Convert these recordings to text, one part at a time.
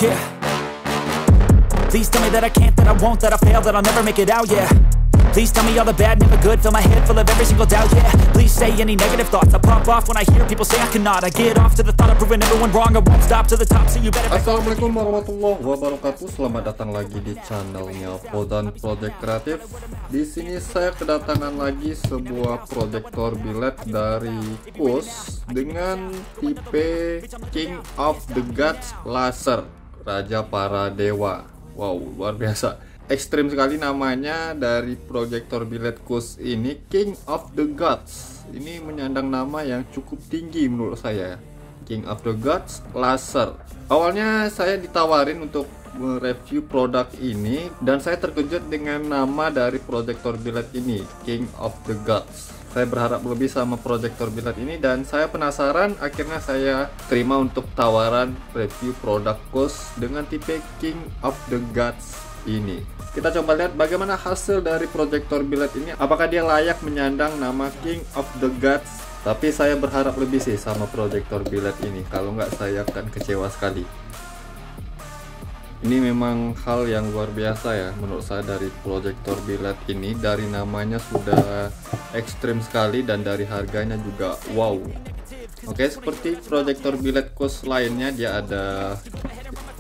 yeah. Please tell me that I can't, that I won't, that I fail, that I'll never make it out, yeah. Please tell me all the bad, never good, fill my head full of every single doubt, yeah. Please say any negative thoughts, I pop off when I hear people say I cannot. I get off to the thought of proving everyone wrong, I won't stop to the top, so you better. Assalamualaikum warahmatullahi wabarakatuh. Selamat datang lagi di channelnya Fozan Project Kreatif. Di sini saya kedatangan lagi sebuah proyektor biled dari KUS dengan tipe King of the Gods Laser, Raja para Dewa. Wow, luar biasa. Ekstrim sekali namanya dari proyektor biled KUS ini, King of the Gods. Ini menyandang nama yang cukup tinggi menurut saya, King of the Gods Laser. Awalnya saya ditawarin untuk mereview produk ini dan saya terkejut dengan nama dari proyektor biled ini, King of the Gods. Saya berharap lebih sama proyektor biled ini dan saya penasaran, akhirnya saya terima untuk tawaran review produk KUS dengan tipe King of the Gods ini. Kita coba lihat bagaimana hasil dari proyektor biled ini, apakah dia layak menyandang nama King of the Gods. Tapi saya berharap lebih sih sama proyektor biled ini, kalau nggak saya akan kecewa sekali. Ini memang hal yang luar biasa ya menurut saya dari proyektor biled ini. Dari namanya sudah ekstrim sekali dan dari harganya juga wow. Oke, seperti proyektor biled KUS lainnya, dia ada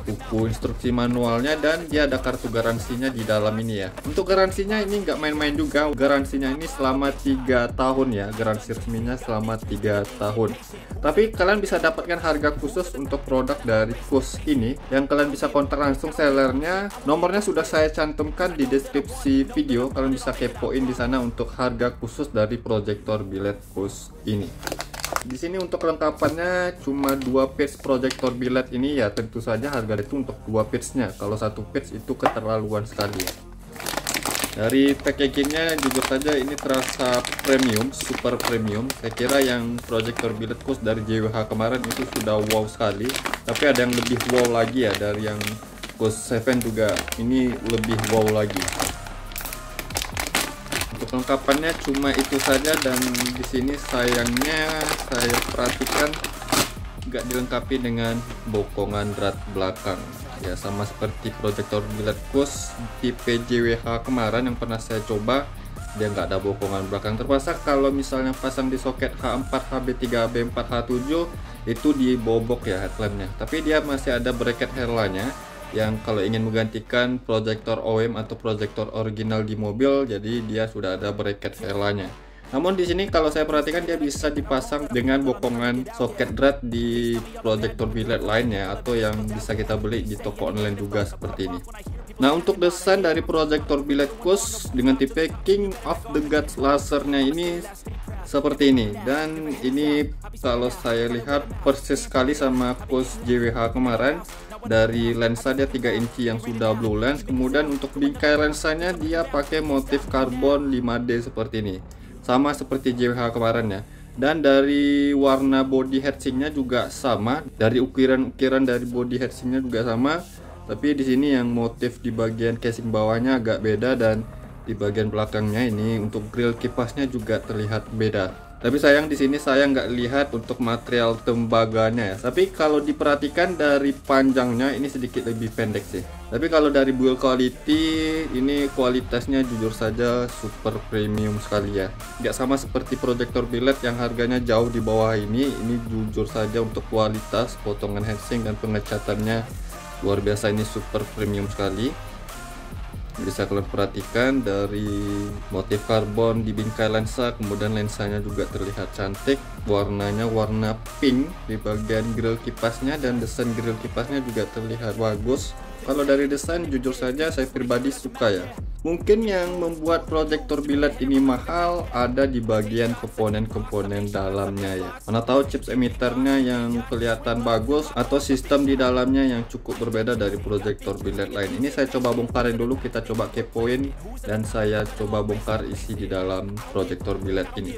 buku instruksi manualnya dan dia ada kartu garansinya di dalam ini ya. Untuk garansinya ini nggak main-main juga, garansinya ini selama 3 tahun ya, garansi resminya selama 3 tahun. Tapi kalian bisa dapatkan harga khusus untuk produk dari KUS ini yang kalian bisa kontak langsung sellernya. Nomornya sudah saya cantumkan di deskripsi video, kalian bisa kepoin di sana untuk harga khusus dari proyektor biled KUS ini. Di sini untuk kelengkapannya cuma 2 piece proyektor biled ini ya, tentu saja harga itu untuk 2 piece-nya. Kalau 1 piece itu keterlaluan sekali ya. Dari packagingnya jujur saja ini terasa premium, super premium. Saya kira yang proyektor biled KUS dari JWH kemarin itu sudah wow sekali, tapi ada yang lebih wow lagi ya, dari yang KUS 7 juga ini lebih wow lagi. Untuk kelengkapannya cuma itu saja dan di sini sayangnya saya perhatikan nggak dilengkapi dengan bokongan drat belakang. Ya sama seperti proyektor biled KUS tipe JWH kemarin yang pernah saya coba, dia nggak ada bokongan belakang. Terpaksa kalau misalnya pasang di soket H4, HB3, HB4, H7 itu dibobok ya headlampnya. Tapi dia masih ada bracket headlampnya yang kalau ingin menggantikan proyektor OEM atau proyektor original di mobil, jadi dia sudah ada bracket headlampnya. Namun di sini kalau saya perhatikan dia bisa dipasang dengan bokongan soket drat di proyektor biled lainnya atau yang bisa kita beli di toko online juga seperti ini. Nah, untuk desain dari proyektor biled KUS dengan tipe King of the Gods lasernya ini seperti ini, dan ini kalau saya lihat persis sekali sama KUS JWH kemarin. Dari lensa dia 3 inci yang sudah blue lens, kemudian untuk bingkai lensanya dia pakai motif karbon 5D seperti ini, sama seperti JWH kemarin ya. Dan dari warna body heatsinknya juga sama, dari ukiran dari body heatsinknya juga sama. Tapi di sini yang motif di bagian casing bawahnya agak beda dan di bagian belakangnya ini untuk grill kipasnya juga terlihat beda. Tapi sayang di sini saya nggak lihat untuk material tembaganya ya. Tapi kalau diperhatikan dari panjangnya ini sedikit lebih pendek sih. Tapi kalau dari build quality ini kualitasnya jujur saja super premium sekali ya. Nggak sama seperti proyektor biled yang harganya jauh di bawah ini. Ini jujur saja untuk kualitas potongan heatsink dan pengecatannya luar biasa, ini super premium sekali. Bisa kalian perhatikan dari motif karbon di bingkai lensa, kemudian lensanya juga terlihat cantik, warnanya warna pink di bagian grill kipasnya dan desain grill kipasnya juga terlihat bagus. Kalau dari desain jujur saja saya pribadi suka ya. Mungkin yang membuat proyektor biled ini mahal ada di bagian komponen-komponen dalamnya ya. Mana tahu chips emitternya yang kelihatan bagus atau sistem di dalamnya yang cukup berbeda dari proyektor biled lain. Ini saya coba bongkarin dulu, kita coba kepoin dan saya coba bongkar isi di dalam proyektor biled ini.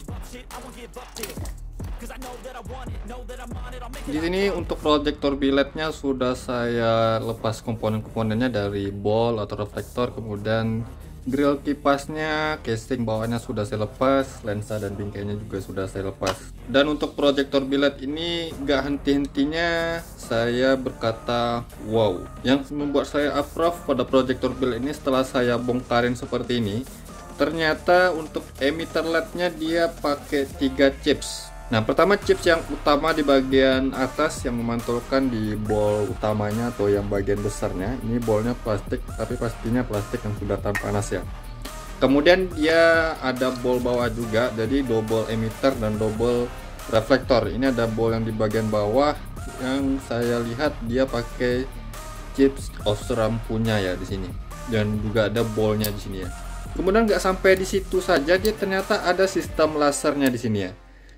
Di sini untuk proyektor bilednya sudah saya lepas komponen-komponennya dari ball atau reflektor, kemudian Grill kipasnya, casing bawahnya sudah saya lepas, lensa dan bingkainya juga sudah saya lepas. Dan untuk proyektor biled ini gak henti-hentinya saya berkata wow. Yang membuat saya approve pada proyektor biled ini setelah saya bongkarin seperti ini, ternyata untuk emitter LED-nya dia pakai 3 chips. Nah, pertama chips yang utama di bagian atas yang memantulkan di bol utamanya atau yang bagian besarnya. Ini bolnya plastik, tapi pastinya plastik yang sudah tahan panas ya. Kemudian dia ada bol bawah juga, jadi double emitter dan double reflektor. Ini ada bol yang di bagian bawah yang saya lihat dia pakai chips Osram punya ya di sini. Dan juga ada bolnya di sini ya. Kemudian nggak sampai di situ saja, dia ternyata ada sistem lasernya di sini ya.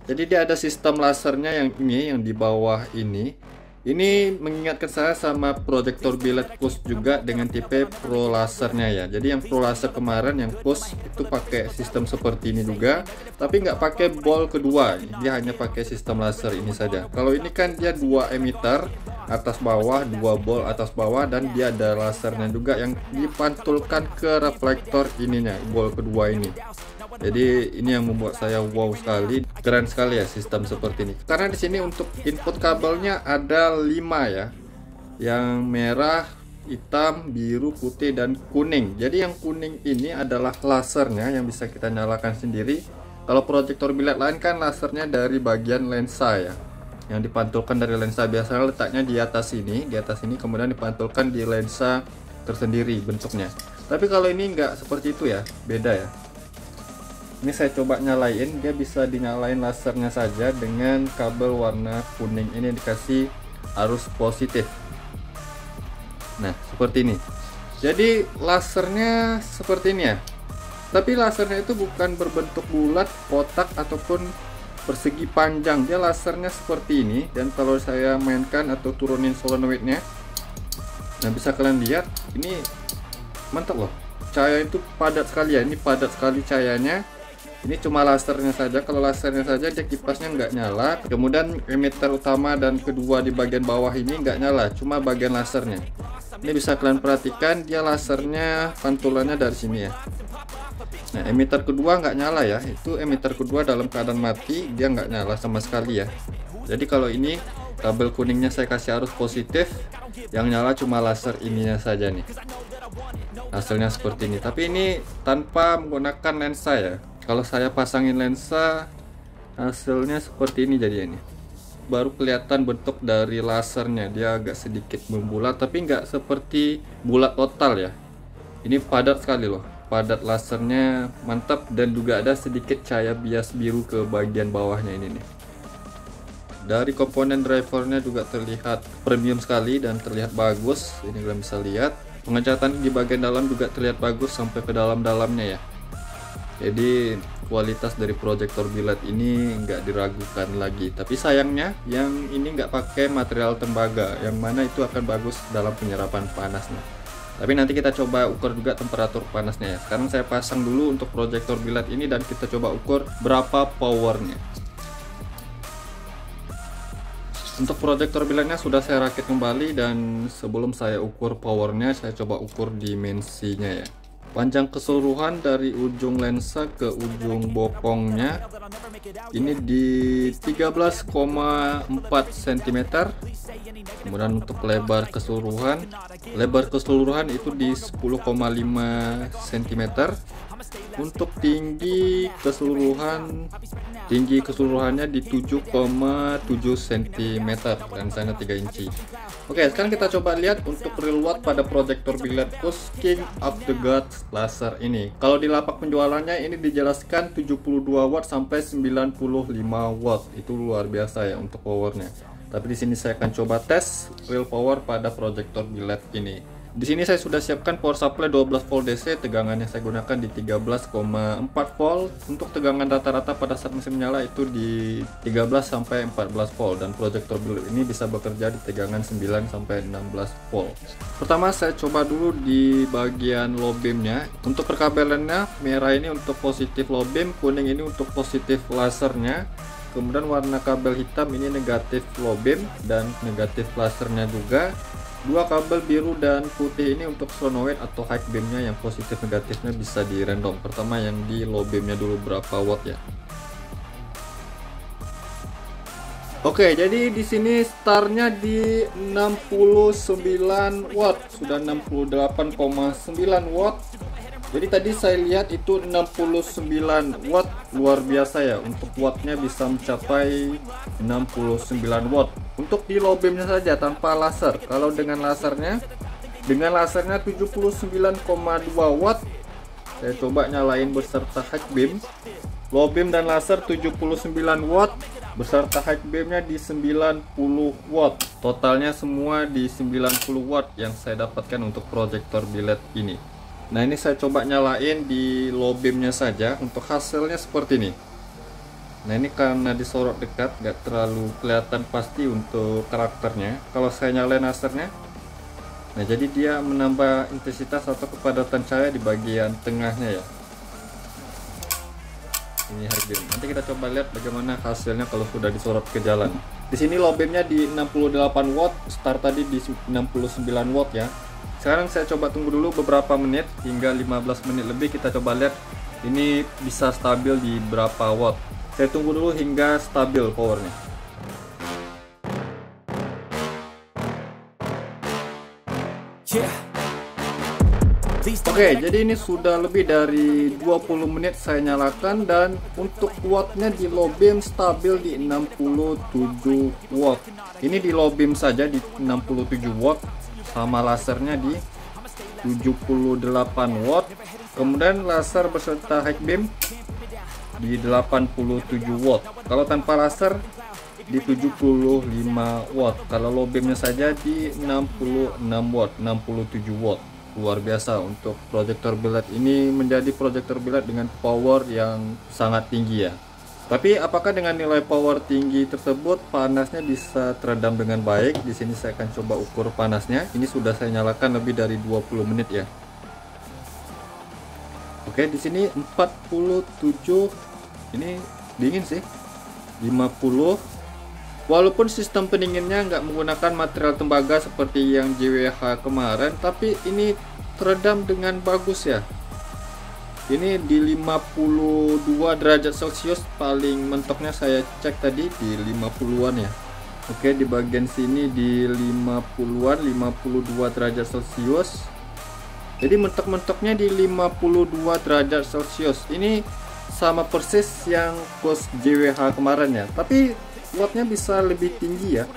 Jadi dia ada sistem lasernya yang ini, yang di bawah ini. Ini mengingatkan saya sama proyektor biled push juga dengan tipe Pro lasernya ya. Jadi yang Pro laser kemarin yang push itu pakai sistem seperti ini juga, tapi nggak pakai bol kedua. Dia hanya pakai sistem laser ini saja. Kalau ini kan dia 2 emitter atas bawah, 2 bol atas bawah, dan dia ada lasernya juga yang dipantulkan ke reflektor ininya, bol kedua ini. Jadi ini yang membuat saya wow sekali, keren sekali ya sistem seperti ini. Karena di sini untuk input kabelnya ada 5 ya, yang merah, hitam, biru, putih, dan kuning. Jadi yang kuning ini adalah lasernya yang bisa kita nyalakan sendiri. Kalau proyektor biled lain kan lasernya dari bagian lensa ya, yang dipantulkan dari lensa. Biasanya letaknya di atas ini, kemudian dipantulkan di lensa tersendiri bentuknya. Tapi kalau ini nggak seperti itu ya, beda ya. Ini saya coba nyalain, dia bisa dinyalain lasernya saja dengan kabel warna kuning ini dikasih arus positif. Nah, seperti ini. Jadi lasernya seperti ini ya. Tapi lasernya itu bukan berbentuk bulat, kotak, ataupun persegi panjang. Dia lasernya seperti ini. Dan kalau saya mainkan atau turunin solenoidnya, nah bisa kalian lihat, ini mantap loh. Cahaya itu padat sekali ya. Ini padat sekali cahayanya. Ini cuma lasernya saja. Kalau lasernya saja dia kipasnya nggak nyala. Kemudian emitter utama dan kedua di bagian bawah ini nggak nyala, cuma bagian lasernya. Ini bisa kalian perhatikan, dia lasernya pantulannya dari sini ya. Nah, emitter kedua nggak nyala ya. Itu emitter kedua dalam keadaan mati, dia nggak nyala sama sekali ya. Jadi kalau ini kabel kuningnya saya kasih arus positif, yang nyala cuma laser ininya saja nih. Hasilnya seperti ini. Tapi ini tanpa menggunakan lensa ya. Kalau saya pasangin lensa, hasilnya seperti ini jadi ini. Baru kelihatan bentuk dari lasernya, dia agak sedikit membulat, tapi nggak seperti bulat total ya. Ini padat sekali loh, padat lasernya mantap, dan juga ada sedikit cahaya bias biru ke bagian bawahnya ini nih. Dari komponen drivernya juga terlihat premium sekali dan terlihat bagus. Ini kalian bisa lihat, pengecatan di bagian dalam juga terlihat bagus sampai ke dalam-dalamnya ya. Jadi kualitas dari proyektor biled ini nggak diragukan lagi. Tapi sayangnya yang ini nggak pakai material tembaga, yang mana itu akan bagus dalam penyerapan panasnya. Tapi nanti kita coba ukur juga temperatur panasnya ya. Sekarang saya pasang dulu untuk proyektor biled ini dan kita coba ukur berapa powernya. Untuk proyektor bilednya sudah saya rakit kembali, dan sebelum saya ukur powernya, saya coba ukur dimensinya ya. Panjang keseluruhan dari ujung lensa ke ujung bokongnya ini di 13,4 cm. Kemudian untuk lebar keseluruhan itu di 10,5 cm. Untuk tinggi keseluruhannya di 7,7 cm, lensanya 3 inci. Oke, sekarang kita coba lihat untuk real watt pada proyektor biled push King of the Gods laser ini. Kalau di lapak penjualannya ini dijelaskan 72 watt sampai 95 watt. Itu luar biasa ya untuk powernya. Tapi di sini saya akan coba tes real power pada proyektor biled ini. Di sini saya sudah siapkan power supply 12 volt DC, tegangannya saya gunakan di 13,4 volt. Untuk tegangan rata-rata pada saat mesin menyala itu di 13 sampai 14 volt, dan proyektor biled ini bisa bekerja di tegangan 9 sampai 16 volt. Pertama saya coba dulu di bagian low beamnya. Untuk perkabelannya, merah ini untuk positif low beam, kuning ini untuk positif lasernya. Kemudian warna kabel hitam ini negatif low beam dan negatif lasernya juga. Dua kabel biru dan putih ini untuk solenoid atau high beamnya, yang positif negatifnya bisa di random. Pertama yang di low beamnya dulu berapa watt ya. Oke, jadi di sini startnya di 69 watt, sudah 68,9 watt. Jadi tadi saya lihat itu 69 watt, luar biasa ya. Untuk wattnya bisa mencapai 69 watt. Untuk di low beamnya saja tanpa laser. Kalau dengan lasernya 79,2 watt. Saya coba nyalain beserta high beam. Low beam dan laser 79 watt, beserta high beamnya di 90 watt. Totalnya semua di 90 watt yang saya dapatkan untuk proyektor biled ini. Nah, ini saya coba nyalain di low beamnya saja. Untuk hasilnya seperti ini. Nah, ini karena disorot dekat gak terlalu kelihatan pasti untuk karakternya. Kalau saya nyalain lasernya, nah jadi dia menambah intensitas atau kepadatan cahaya di bagian tengahnya ya. Ini high beam. Nanti kita coba lihat bagaimana hasilnya kalau sudah disorot ke jalan. Di sini low beamnya di 68 watt, start tadi di 69 watt ya. Sekarang saya coba tunggu dulu beberapa menit, hingga 15 menit lebih. Kita coba lihat ini bisa stabil di berapa watt. Saya tunggu dulu hingga stabil powernya. Oke, jadi ini sudah lebih dari 20 menit saya nyalakan, dan untuk wattnya di low beam stabil di 67 watt. Ini di low beam saja di 67 watt, sama lasernya di 78 watt. Kemudian laser beserta high beam di 87 watt. Kalau tanpa laser di 75 watt. Kalau low beamnya saja di 66 watt, 67 watt. Luar biasa untuk proyektor biled ini, menjadi proyektor biled dengan power yang sangat tinggi ya. Tapi apakah dengan nilai power tinggi tersebut panasnya bisa teredam dengan baik? Di sini saya akan coba ukur panasnya. Ini sudah saya nyalakan lebih dari 20 menit ya. Oke, di sini 47. Ini dingin sih. 50. Walaupun sistem pendinginnya nggak menggunakan material tembaga seperti yang JWH kemarin, tapi ini teredam dengan bagus ya. Ini di 52 derajat Celcius, paling mentoknya saya cek tadi di 50-an ya. Oke, di bagian sini di 50-an, 52 derajat Celcius. Jadi mentok-mentoknya di 52 derajat Celcius. Ini sama persis yang cos JWH kemarin ya. Tapi wattnya bisa lebih tinggi ya.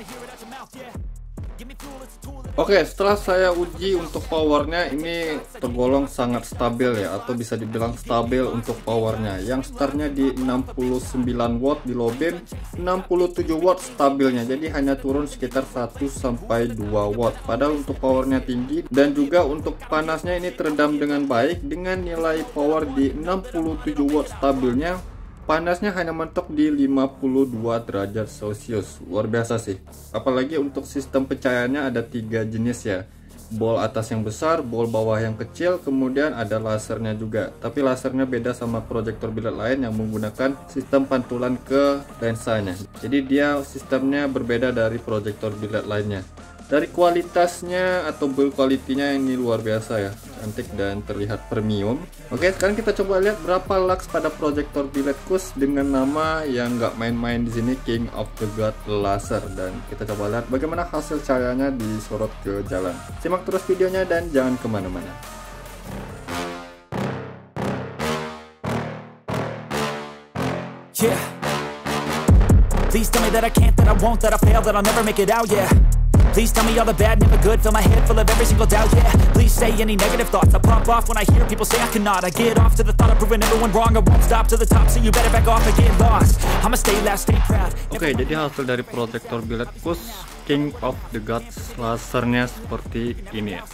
Oke, setelah saya uji untuk powernya, ini tergolong sangat stabil ya, atau bisa dibilang stabil untuk powernya. Yang startnya di 69 watt di low beam, 67 watt stabilnya, jadi hanya turun sekitar 1-2 watt. Padahal untuk powernya tinggi, dan juga untuk panasnya ini teredam dengan baik. Dengan nilai power di 67 watt stabilnya, panasnya hanya mentok di 52 derajat Celcius. Luar biasa sih. Apalagi untuk sistem pencahayaannya ada 3 jenis ya. Bol atas yang besar, bol bawah yang kecil, kemudian ada lasernya juga. Tapi lasernya beda sama proyektor biled lain yang menggunakan sistem pantulan ke lensanya. Jadi dia sistemnya berbeda dari proyektor biled lainnya. Dari kualitasnya atau build quality-nya ini luar biasa ya, cantik dan terlihat premium. Oke, sekarang kita coba lihat berapa lux pada proyektor biled KUS dengan nama yang nggak main-main di sini, King of the God Laser. Dan kita coba lihat bagaimana hasil cahayanya disorot ke jalan. Simak terus videonya dan jangan kemana-mana. Yeah. Please tell me that I can't, that I won't, that I fail, that I'll never make it out, yeah. Please tell me all the bad, never good. Fill my head full of every single doubt, yeah. Please say any negative thoughts. I pop off when I hear people say I cannot. I get off to the thought of proving everyone wrong. I won't stop to the top, so you better back off and get lost. I'ma stay loud, stay proud. Oke, jadi hasil dari proyektor biled KUS King of the Gods lasernya seperti ini ya.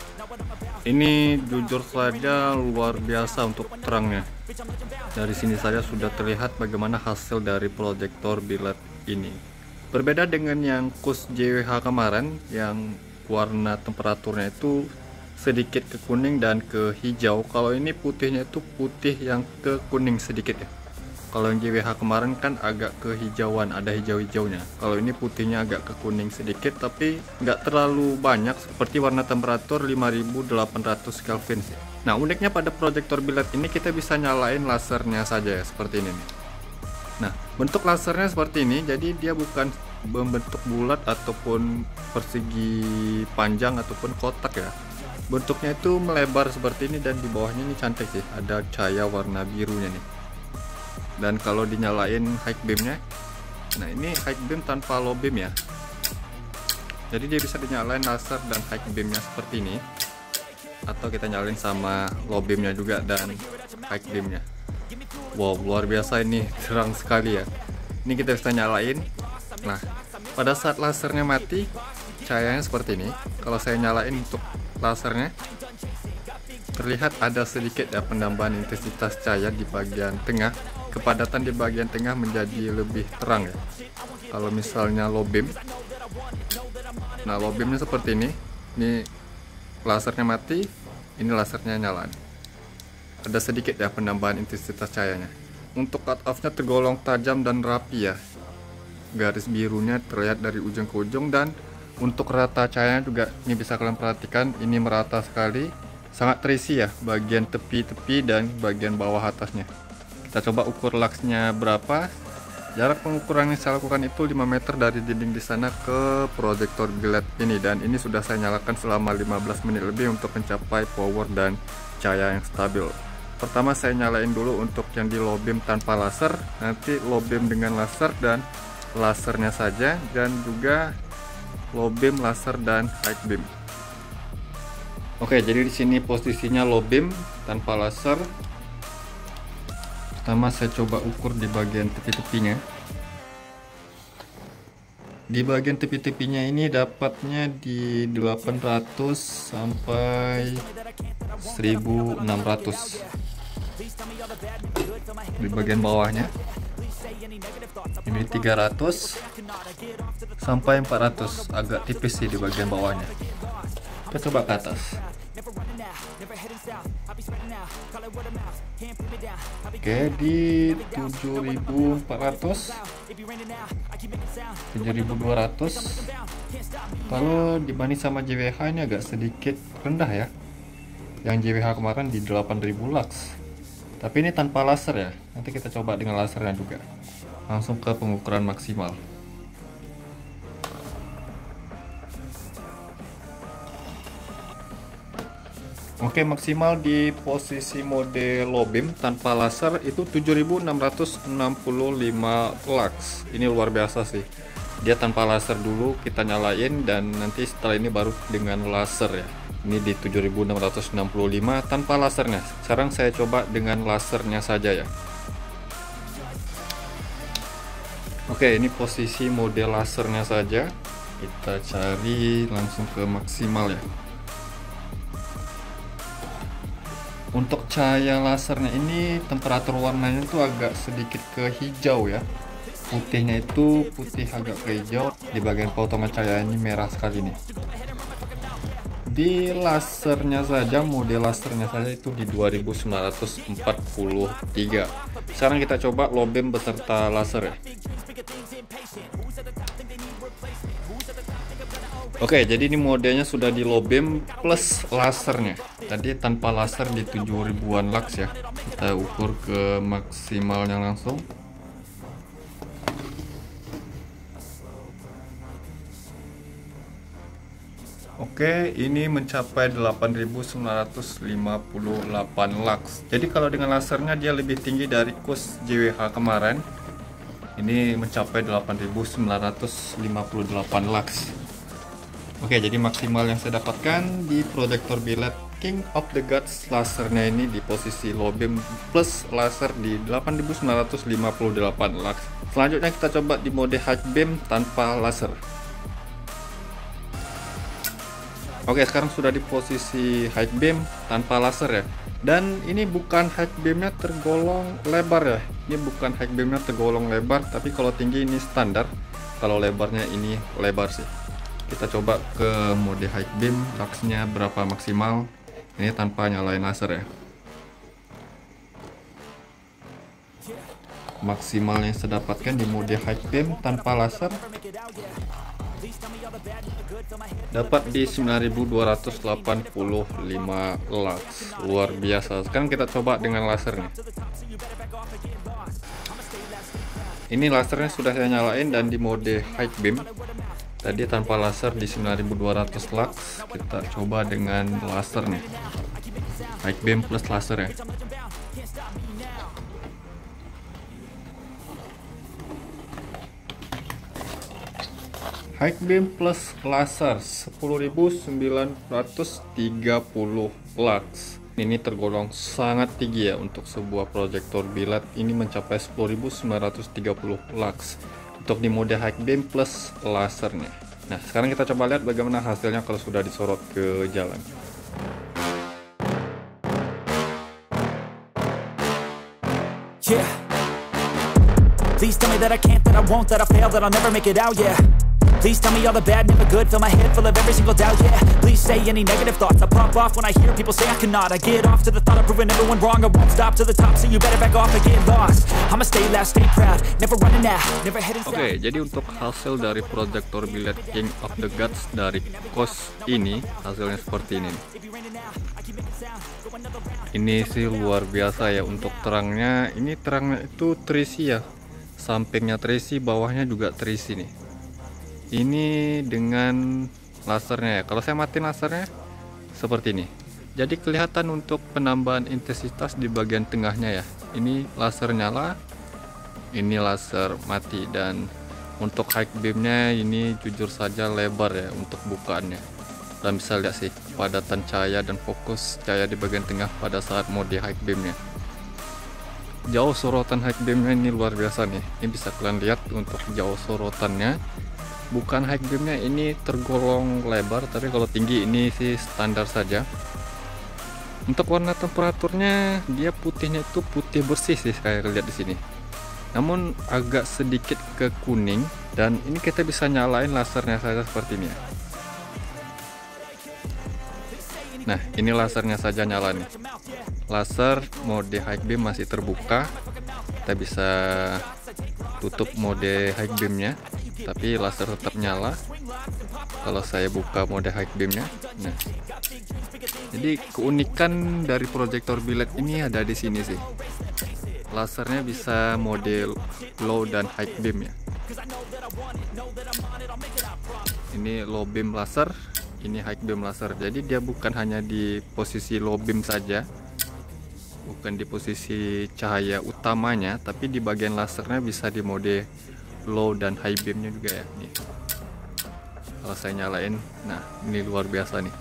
Ini jujur saja luar biasa untuk terangnya. Dari sini saja sudah terlihat bagaimana hasil dari proyektor biled ini. Berbeda dengan yang KUS JWH kemarin, yang warna temperaturnya itu sedikit ke kuning dan ke hijau. Kalau ini putihnya itu putih yang ke kuning sedikit ya. Kalau yang JWH kemarin kan agak kehijauan, ada hijau-hijaunya. Kalau ini putihnya agak ke kuning sedikit, tapi nggak terlalu banyak, seperti warna temperatur 5800 Kelvin. Nah, uniknya pada proyektor biled ini kita bisa nyalain lasernya saja ya, seperti ini nih. Nah, bentuk lasernya seperti ini, jadi dia bukan membentuk bulat ataupun persegi panjang ataupun kotak ya. Bentuknya itu melebar seperti ini, dan di bawahnya ini cantik sih, ada cahaya warna birunya nih. Dan kalau dinyalain high beamnya, nah ini high beam tanpa low beam ya, jadi dia bisa dinyalain laser dan high beamnya seperti ini, atau kita nyalain sama low beamnya juga dan high beamnya. Wow, luar biasa, ini terang sekali ya. Ini kita bisa nyalain. Nah, pada saat lasernya mati, cahayanya seperti ini. Kalau saya nyalain untuk lasernya, terlihat ada sedikit ya penambahan intensitas cahaya di bagian tengah. Kepadatan di bagian tengah menjadi lebih terang ya. Kalau misalnya low beam, nah low beamnya seperti ini. Ini lasernya mati, ini lasernya nyala. Ada sedikit ya penambahan intensitas cahayanya. Untuk cut off-nya tergolong tajam dan rapi ya. Garis birunya terlihat dari ujung ke ujung, dan untuk rata cahayanya juga ini bisa kalian perhatikan, ini merata sekali, sangat terisi ya bagian tepi-tepi dan bagian bawah atasnya. Kita coba ukur luxnya berapa. Jarak pengukuran yang saya lakukan itu 5 meter dari dinding di sana ke proyektor biled ini, dan ini sudah saya nyalakan selama 15 menit lebih untuk mencapai power dan cahaya yang stabil. Pertama saya nyalain dulu untuk yang di low beam tanpa laser, nanti low beam dengan laser dan lasernya saja, dan juga low beam, laser, dan high beam. Oke, jadi di sini posisinya low beam tanpa laser. Pertama saya coba ukur di bagian tepi-tepinya. Di bagian tepi-tepinya ini dapatnya di 800 sampai 1600. Di bagian bawahnya ini 300 sampai 400, agak tipis sih di bagian bawahnya. Kita coba ke atas. Oke, di 7400, 7200. Kalau dibanding sama JWH ini agak sedikit rendah ya. Yang JWH kemarin di 8000 lux. Tapi ini tanpa laser ya. Nanti kita coba dengan lasernya juga. Langsung ke pengukuran maksimal. Oke, maksimal di posisi mode low beam tanpa laser itu 7665 lux. Ini luar biasa sih. Dia tanpa laser dulu kita nyalain, dan nanti setelah ini baru dengan laser ya. Ini di 7665 tanpa lasernya. Sekarang saya coba dengan lasernya saja ya. Oke, ini posisi mode lasernya saja. Kita cari langsung ke maksimal ya. Untuk cahaya lasernya ini temperatur warnanya tuh agak sedikit ke hijau ya. Putihnya itu putih agak ke hijau, di bagian potongan cahaya ini merah sekali nih. Di lasernya saja, mode lasernya saja itu di 2943. Sekarang kita coba low beam beserta laser ya. Oke, jadi ini modenya sudah di low beam plus lasernya. Tadi tanpa laser di 7000-an lux ya. Kita ukur ke maksimalnya langsung. Oke, ini mencapai 8958 lux. Jadi kalau dengan lasernya dia lebih tinggi dari kurs JWH kemarin. Ini mencapai 8958 lux. Oke, jadi maksimal yang saya dapatkan di proyektor biled King of the Gods lasernya ini di posisi low beam plus laser di 8958 lux. Selanjutnya kita coba di mode high beam tanpa laser. Oke, sekarang sudah di posisi high beam tanpa laser ya. Dan ini bukan high beamnya tergolong lebar ya. Ini bukan high beamnya tergolong lebar, tapi kalau tinggi ini standar. Kalau lebarnya ini lebar sih. Kita coba ke mode high beam, luxnya berapa maksimal. Ini tanpa nyalain laser ya. maksimal yang saya dapatkan di mode high beam tanpa laser dapat di 9285 lux. Luar biasa. Sekarang kita coba dengan lasernya. Ini lasernya sudah saya nyalain dan di mode high beam. Tadi tanpa laser di 9200 lux. Kita coba dengan laser nih, high beam plus laser ya. High beam plus laser 10.930 lux. Ini tergolong sangat tinggi ya untuk sebuah proyektor biled. Ini mencapai 10.930 lux untuk di mode high beam plus lasernya. Nah, sekarang kita coba lihat bagaimana hasilnya kalau sudah disorot ke jalan. Yeah. Please tell me that I can't, that I won't, that I fail, that I'll never make it out, yeah. Please tell me all the bad, never good, fill my head full of every single doubt, yeah. Please say any negative thoughts, I pop off when I hear people say I cannot. I get off to the thought of proving everyone wrong, I won't stop to the top, so you better back off and get lost. I'ma stay loud, stay proud, never running out, never heading south. Oke, jadi untuk hasil dari proyektor biled King of the Gods dari KOS ini, hasilnya seperti ini. Ini sih luar biasa ya untuk terangnya. Ini terangnya itu terisi ya, sampingnya terisi, bawahnya juga terisi nih. Ini dengan lasernya ya. Kalau saya matiin lasernya seperti ini. Jadi kelihatan untuk penambahan intensitas di bagian tengahnya ya. Ini laser nyala, ini laser mati, dan untuk high beamnya ini jujur saja lebar ya untuk bukaannya. Dan bisa lihat sih kepadatan cahaya dan fokus cahaya di bagian tengah pada saat mode high beamnya. Jauh sorotan high beamnya ini luar biasa nih. Ini bisa kalian lihat untuk jauh sorotannya. Bukan high beamnya ini tergolong lebar, tapi kalau tinggi ini sih standar saja. Untuk warna temperaturnya dia putihnya itu putih bersih sih kayak lihat di sini. Namun agak sedikit ke kuning, dan ini kita bisa nyalain lasernya saja seperti ini ya. Nah, ini lasernya saja nyala nih. Laser mode high beam masih terbuka. Kita bisa tutup mode high beamnya, tapi laser tetap nyala kalau saya buka mode high beamnya. Nah, jadi keunikan dari proyektor biled ini ada di sini sih. Lasernya bisa mode low dan high beam ya. Ini low beam laser, ini high beam laser. Jadi dia bukan hanya di posisi low beam saja, bukan di posisi cahaya utamanya, tapi di bagian lasernya bisa di mode low dan high beamnya juga ya. Nih, kalau saya nyalain, nah ini luar biasa nih.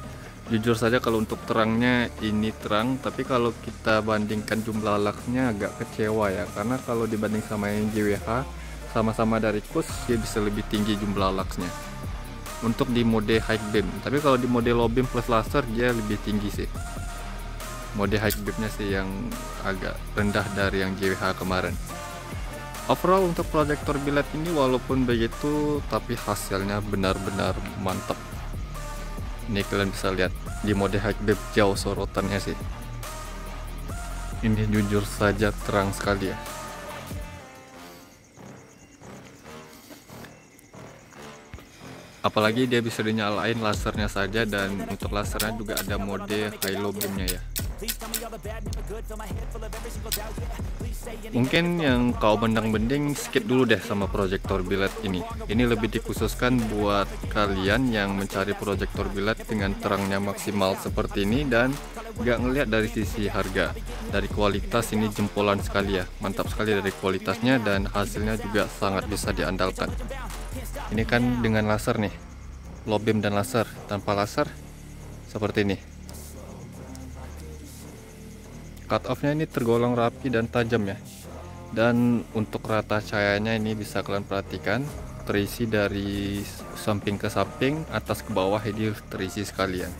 Jujur saja kalau untuk terangnya ini terang, tapi kalau kita bandingkan jumlah luxnya agak kecewa ya, karena kalau dibanding sama yang JWH sama-sama dari KOS, dia bisa lebih tinggi jumlah luxnya untuk di mode high beam. Tapi kalau di mode low beam plus laser dia lebih tinggi sih. Mode high beamnya sih yang agak rendah dari yang JWH kemarin. Overall untuk proyektor biled ini walaupun begitu, tapi hasilnya benar-benar mantap. Ini kalian bisa lihat di mode high beam jauh sorotannya sih. Ini jujur saja terang sekali ya. Apalagi dia bisa dinyalain lasernya saja, dan untuk lasernya juga ada mode high low beamnya ya. Mungkin yang kau bendang-bending skip dulu deh sama proyektor biled ini. Ini lebih dikhususkan buat kalian yang mencari proyektor biled dengan terangnya maksimal seperti ini dan gak ngelihat dari sisi harga. Dari kualitas ini jempolan sekali ya, mantap sekali dari kualitasnya, dan hasilnya juga sangat bisa diandalkan. Ini kan dengan laser nih, low beam dan laser. Tanpa laser seperti ini. Cut off-nya ini tergolong rapi dan tajam ya. Dan untuk rata cahayanya ini bisa kalian perhatikan, terisi dari samping ke samping, atas ke bawah, ini terisi sekalian.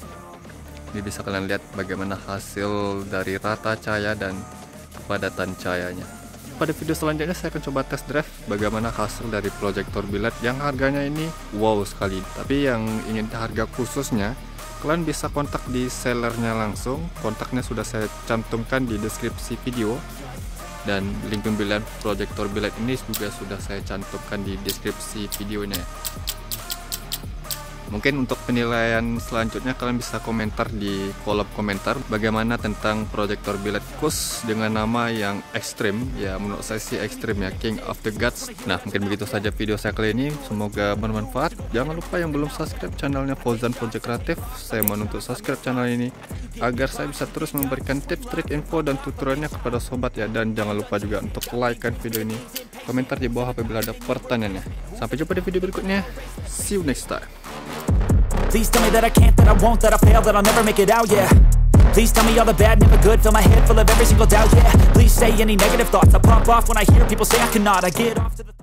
Ini bisa kalian lihat bagaimana hasil dari rata cahaya dan kepadatan cahayanya. Pada video selanjutnya saya akan coba test drive bagaimana hasil dari proyektor biled yang harganya ini wow sekali. Tapi yang ingin harga khususnya, kalian bisa kontak di sellernya langsung. Kontaknya sudah saya cantumkan di deskripsi video. Dan link pembelian proyektor biled ini juga sudah saya cantumkan di deskripsi videonya. Mungkin untuk penilaian selanjutnya kalian bisa komentar di kolom komentar bagaimana tentang proyektor biled KUS dengan nama yang ekstrim. Ya menurut saya sih ekstrim ya, King of the Gods. Nah mungkin begitu saja video saya kali ini, semoga bermanfaat. Jangan lupa yang belum subscribe channelnya Fauzan Project Kreatif, saya mohon untuk subscribe channel ini agar saya bisa terus memberikan tips, trik, info dan tutorialnya kepada sobat ya. Dan jangan lupa juga untuk like video ini, komentar di bawah apabila ada pertanyaannya. Sampai jumpa di video berikutnya, see you next time. Please tell me that I can't, that I won't, that I fail, that I'll never make it out, yeah. Please tell me all the bad, never good, fill my head full of every single doubt, yeah. Please say any negative thoughts, I pop off when I hear people say I cannot, I get off to the